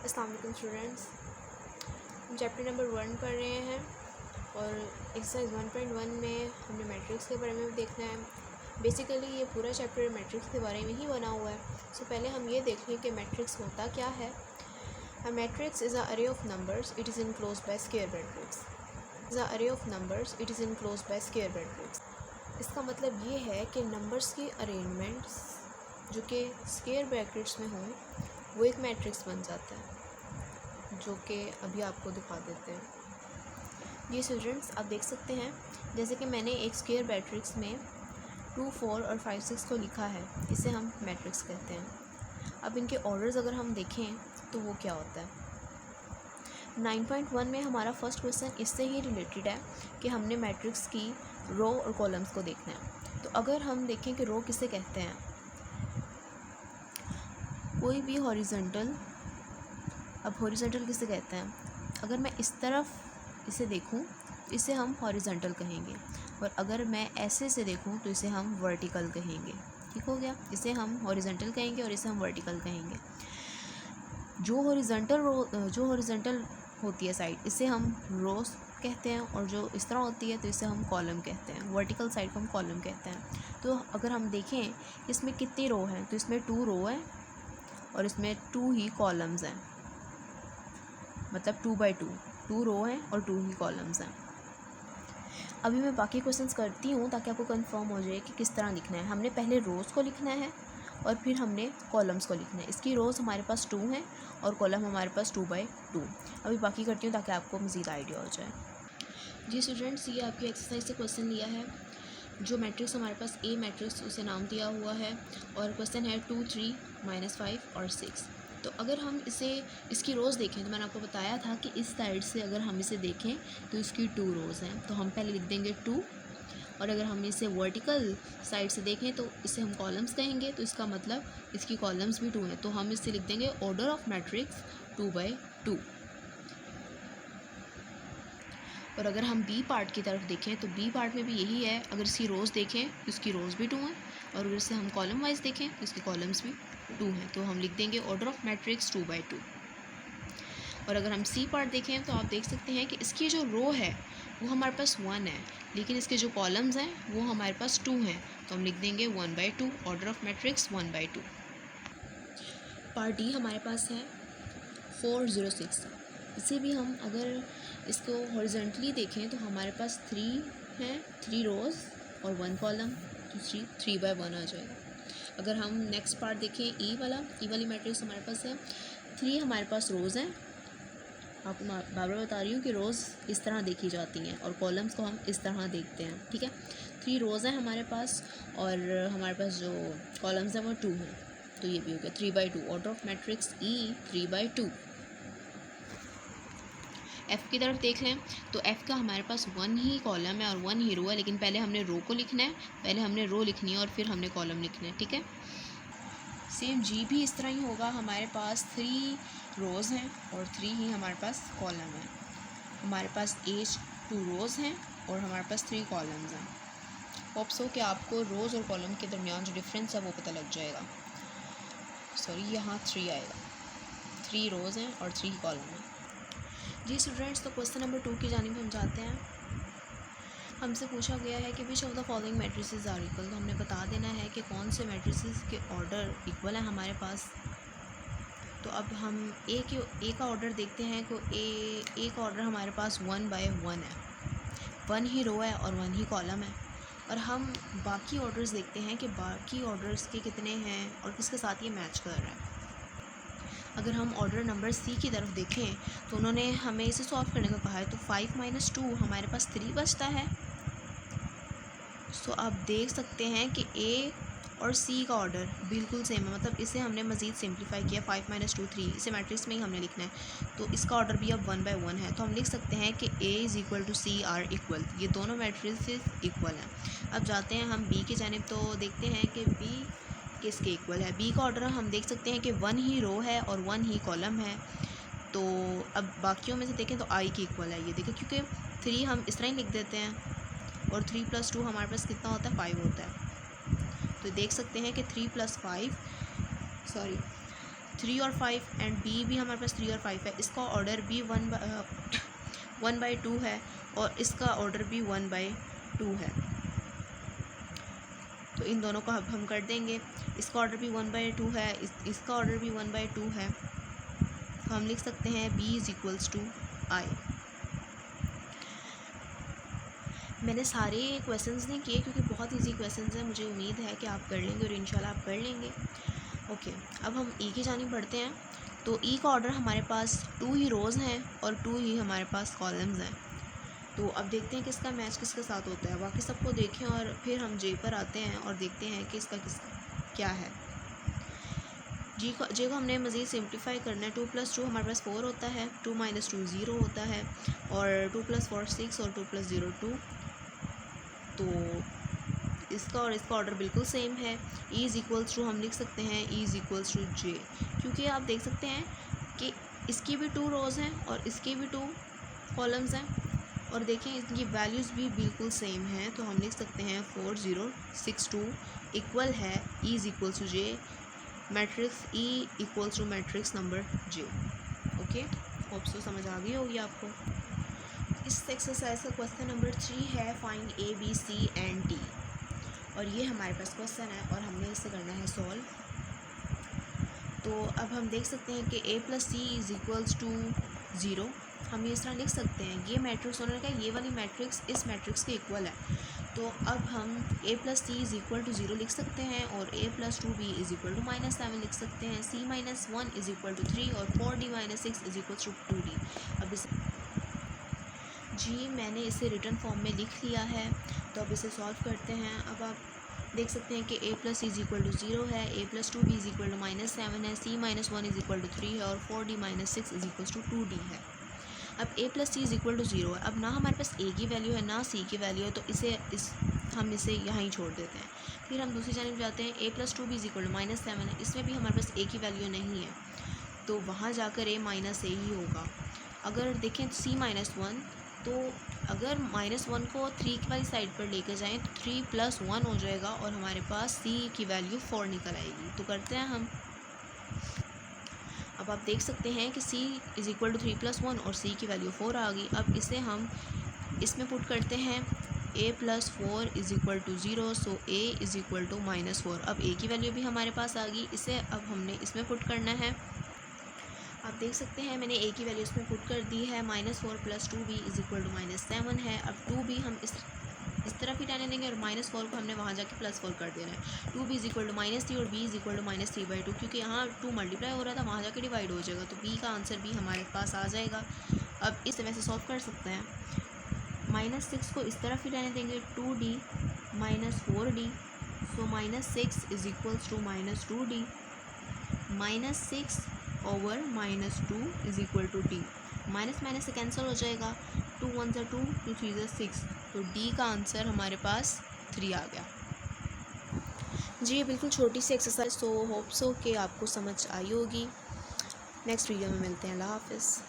अस्सलाम वालेकुम स्टूडेंट्स, हम चैप्टर नंबर 1 पढ़ रहे हैं और एक्सरसाइज 1.1 में हमने मैट्रिक्स के बारे में देखना है। बेसिकली ये पूरा चैप्टर मैट्रिक्स के बारे में ही बना हुआ है। सो पहले हम ये देख लें कि मैट्रिक्स होता क्या है। A matrix is a array of numbers, it is enclosed by square matrix. Is a array of numbers, it is enclosed by square matrix. इसका मतलब ये है कि नंबर्स की अरेंजमेंट्स जो कि स्क्वायर ब्रैकेट्स में हों वो एक मैट्रिक्स बन जाता है, जो कि अभी आपको दिखा देते हैं। ये स्टूडेंट्स आप देख सकते हैं, जैसे कि मैंने एक स्क्वायर मैट्रिक्स में 2, 4 और 5, 6 को लिखा है, इसे हम मैट्रिक्स कहते हैं। अब इनके ऑर्डर्स अगर हम देखें तो वो क्या होता है। 9.1 में हमारा फर्स्ट क्वेश्चन इससे ही रिलेटेड है कि हमने मैट्रिक्स की रो और कॉलम्स को देखना है। तो अगर हम देखें कि रो किसे कहते हैं, कोई भी हॉरिजॉन्टल। अब हॉरिजॉन्टल किसे कहते हैं, अगर मैं इस तरफ इसे देखूं तो इसे हम हॉरिजॉन्टल कहेंगे, और अगर मैं ऐसे से देखूं तो इसे हम वर्टिकल कहेंगे। ठीक हो गया, इसे हम हॉरिजॉन्टल कहेंगे और इसे हम वर्टिकल कहेंगे। जो हॉरिजॉन्टल होती है साइड, इसे हम रोज कहते हैं, और जो इस तरह होती है तो इसे हम कॉलम कहते हैं। वर्टिकल साइड को हम कॉलम कहते हैं। तो अगर हम देखें इसमें कितनी रो हैं, तो इसमें 2 रो है और इसमें 2 ही कॉलम्स हैं, मतलब 2 रो हैं और 2 ही कॉलम्स हैं। अभी मैं बाकी क्वेश्चंस करती हूँ ताकि आपको कंफर्म हो जाए कि किस तरह लिखना है। हमने पहले रोज़ को लिखना है और फिर हमने कॉलम्स को लिखना है। इसकी रोज़ हमारे पास 2 हैं और कॉलम हमारे पास 2/2। अभी बाकी करती हूँ ताकि आपको मज़ीद आइडिया हो जाए। जी स्टूडेंट्स, ये आपकी एक्सरसाइज से क्वेश्चन लिया है। जो मैट्रिक्स हमारे पास ए मैट्रिक्स, उसे नाम दिया हुआ है और क्वेश्चन है 2, 3, -5 और 6। तो अगर हम इसकी रोज़ देखें तो मैंने आपको बताया था कि इस साइड से अगर हम इसे देखें तो इसकी 2 रोज़ हैं, तो हम पहले लिख देंगे 2। और अगर हम इसे वर्टिकल साइड से देखें तो इसे हम कॉलम्स कहेंगे, तो इसका मतलब इसकी कॉलम्स भी 2 हैं, तो हम इसे लिख देंगे ऑर्डर ऑफ मैट्रिक्स 2/2। और अगर हम बी पार्ट की तरफ देखें तो बी पार्ट में भी यही है। अगर इसकी रोज़ देखें तो इसकी रोज़ भी 2 हैं, और अगर इसे हम कॉलम वाइज देखें तो इसकी कॉलम्स भी 2 हैं, तो हम लिख देंगे ऑर्डर ऑफ मैट्रिक्स 2/2। और अगर हम सी पार्ट देखें तो आप देख सकते हैं कि इसकी जो रो है वो हमारे पास 1 है, लेकिन इसके जो कॉलम्स हैं वो हमारे पास 2 हैं, तो हम लिख देंगे 1/2, order of matrix 1/2। Part D हमारे पास है 406। इसे भी हम अगर इसको हॉरिजॉन्टली देखें तो हमारे पास 3 हैं, 3 रोज़ और 1 कॉलम, तो 3/1 आ जाएगा। अगर हम नेक्स्ट पार्ट देखें ई वाली मैट्रिक्स हमारे पास है 3 हमारे पास रोज़ हैं। आपको बार बार बता रही हूँ कि रोज़ इस तरह देखी जाती हैं और कॉलम्स को हम इस तरह देखते हैं। ठीक है, 3 रोज़ हैं हमारे पास और हमारे पास जो कॉलम्स हैं वो 2 हैं, तो ये भी हो गया 3/2, order of matrix E 3/2। F की तरफ देख लें तो एफ़ का हमारे पास 1 ही कॉलम है और 1 ही रो है, लेकिन पहले हमने रो को लिखना है, पहले हमने रो लिखनी है और फिर हमने कॉलम लिखना है। ठीक है, सेम जी भी इस तरह ही होगा। हमारे पास 3 रोज़ हैं और 3 ही हमारे पास कॉलम है। हमारे पास एज 2 रोज़ हैं और हमारे पास 3 कॉलम्स हैं। होप्स हो कि आपको रोज़ और कॉलम के दरमियान जो डिफरेंस है वो पता लग जाएगा। सॉरी, यहाँ 3 आएगा, 3 रोज़ हैं और 3 कॉलम हैं। जी स्टूडेंट्स, तो क्वेश्चन नंबर 2 की जानिब हम जाते हैं। हमसे पूछा गया है कि which of the following matrices are equal, तो हमने बता देना है कि कौन से मैट्रिसेस के ऑर्डर इक्वल है हमारे पास। तो अब हम ए का ऑर्डर देखते हैं। तो ए का ऑर्डर हमारे पास 1/1 है, 1 ही रो है और 1 ही कॉलम है। और हम बाकी ऑर्डर्स देखते हैं कि बाकी ऑर्डर्स के कितने हैं और किसके साथ ये मैच कर रहा है। अगर हम ऑर्डर नंबर सी की तरफ देखें तो उन्होंने हमें इसे सॉल्व करने को कहा है, तो 5 - 2 हमारे पास 3 बचता है। सो आप देख सकते हैं कि ए और सी का ऑर्डर बिल्कुल सेम है, मतलब इसे हमने मज़ीद सिंप्लीफाई किया। 5 - 2 3, इसे मैट्रिक्स में ही हमने लिखना है, तो इसका ऑर्डर भी अब 1/1 है। तो हम लिख सकते हैं कि ए = सी आर इक्वल, ये दोनों मैट्रिक्स इक्वल हैं। अब जाते हैं हम बी की जानिब, तो देखते हैं कि बी किसके इक्वल है। बी का ऑर्डर हम देख सकते हैं कि 1 ही रो है और 1 ही कॉलम है। तो अब बाकियों में से देखें तो आई की इक्वल है, ये देखें, क्योंकि 3 हम इस तरह ही लिख देते हैं और 3 + 2 हमारे पास कितना होता है, 5 होता है। तो देख सकते हैं कि 3 + 5 3 और 5 एंड बी भी हमारे पास 3 और 5 है। इसका ऑर्डर भी 1/2 है और इसका ऑर्डर भी 1/2 है। तो इन दोनों को अब हम कर देंगे। इसका ऑर्डर भी 1/2 है, इसका ऑर्डर भी 1/2 है। तो हम लिख सकते हैं b इज़ इक्वल्स टू आई। मैंने सारे क्वेश्चंस नहीं किए क्योंकि बहुत इजी क्वेश्चंस हैं, मुझे उम्मीद है कि आप कर लेंगे और इंशाल्लाह आप कर लेंगे। ओके, अब हम ई की जानिब बढ़ते हैं। तो ई का ऑर्डर हमारे पास 2 ही रोज़ हैं और 2 ही हमारे पास कॉलम्स हैं। तो अब देखते हैं किसका मैच किसके साथ होता है। बाकी सबको देखें और फिर हम जे पर आते हैं और देखते हैं कि इसका किसका क्या है। जे को हमने मज़ीद सिंप्लीफाई करना है। 2 + 2 हमारे पास 4 होता है, 2 - 2 0 होता है और 2 + 4 6 और 2 + 0 2। तो इसका और इसका ऑर्डर बिल्कुल सेम है। ई इज़ इक्वल्स टू हम लिख सकते हैं ई इज़ इक्वल्स टू जे, क्योंकि आप देख सकते हैं कि इसकी भी 2 रोज़ हैं और इसकी भी 2 कॉलम्स हैं और देखें इनकी वैल्यूज़ भी बिल्कुल सेम हैं। तो हम लिख सकते हैं 4 0 6 2 इक्वल है E is equals to J, matrix E equals to matrix number J. Okay, hope so समझ आ गई होगी आपको। इस एक्सरसाइज का क्वेश्चन नंबर 3 है find a b c and d, और ये हमारे पास क्वेश्चन है और हमने इसे करना है सॉल्व। तो अब हम देख सकते हैं कि a + c is equals to 0। हम ये इस तरह लिख सकते हैं, ये मैट्रिक्स उन्होंने कहा ये वाली मैट्रिक्स इस मैट्रिक्स के इक्वल है। तो अब हम a + c is equal to 0 लिख सकते हैं और a + 2b is equal to -7 लिख सकते हैं। c - 1 इज़ इक्वल टू 3 और 4d - 6 is equal to 2d। अब इसे जी मैंने इसे रिटर्न फॉर्म में लिख लिया है। तो अब इसे सॉल्व करते हैं। अब आप देख सकते हैं कि a + इज़ इक्वल टू 0 है, a + 2b is equal to -7 है, c - 1 इज़ इक्वल टू 3 है और 4d - 6 is equal to 2d है। अब a + c is equal to 0 है। अब ना हमारे पास a की वैल्यू है ना c की वैल्यू है, तो हम इसे यहाँ ही छोड़ देते हैं। फिर हम दूसरी जानिब जाते हैं। a + 2b is equal to -7 है, इसमें भी हमारे पास a की वैल्यू नहीं है, तो वहाँ जाकर a - a ही होगा। अगर देखें c - 1, तो अगर -1 को 3 वाली साइड पर लेकर जाएं तो 3 + 1 हो जाएगा और हमारे पास c की वैल्यू 4 निकल आएगी। तो करते हैं हम। अब आप देख सकते हैं कि c इज़ इक्वल टू 3 + 1 और c की वैल्यू 4 आ गई। अब इसे हम इसमें पुट करते हैं। a + 4 is equal to 0, so a is equal to -4। अब a की वैल्यू भी हमारे पास आ गई, इसे अब हमने इसमें पुट करना है। आप देख सकते हैं मैंने a की वैल्यू इसमें पुट कर दी है। -4 + 2b इज़ इक्वल टू -7 है। अब 2b हम इस तरफ ही रहने देंगे और -4 को हमने वहाँ जाके +4 कर देना है। 2b इज़ इक्वल टू -3 और b इज़ इक्वल टू -3/2, क्योंकि यहाँ 2 मल्टीप्लाई हो रहा था, वहाँ जाके डिवाइड हो जाएगा, तो b का आंसर भी हमारे पास आ जाएगा। अब इसे वैसे सॉल्व कर सकते हैं। -6 को इस तरफ ही रहने देंगे, 2d - 4d, so -6 is equals to -2d, -6 over -2 is equal to d। Minus से कैंसिल हो जाएगा, 2 × 1 = 2, 2 × 3 = 6, तो d का आंसर हमारे पास 3 आ गया। जी ये बिल्कुल छोटी सी एक्सरसाइज, तो होप सो कि आपको समझ आई होगी। नेक्स्ट वीडियो में मिलते हैं। अल्लाह हाफ़िज़।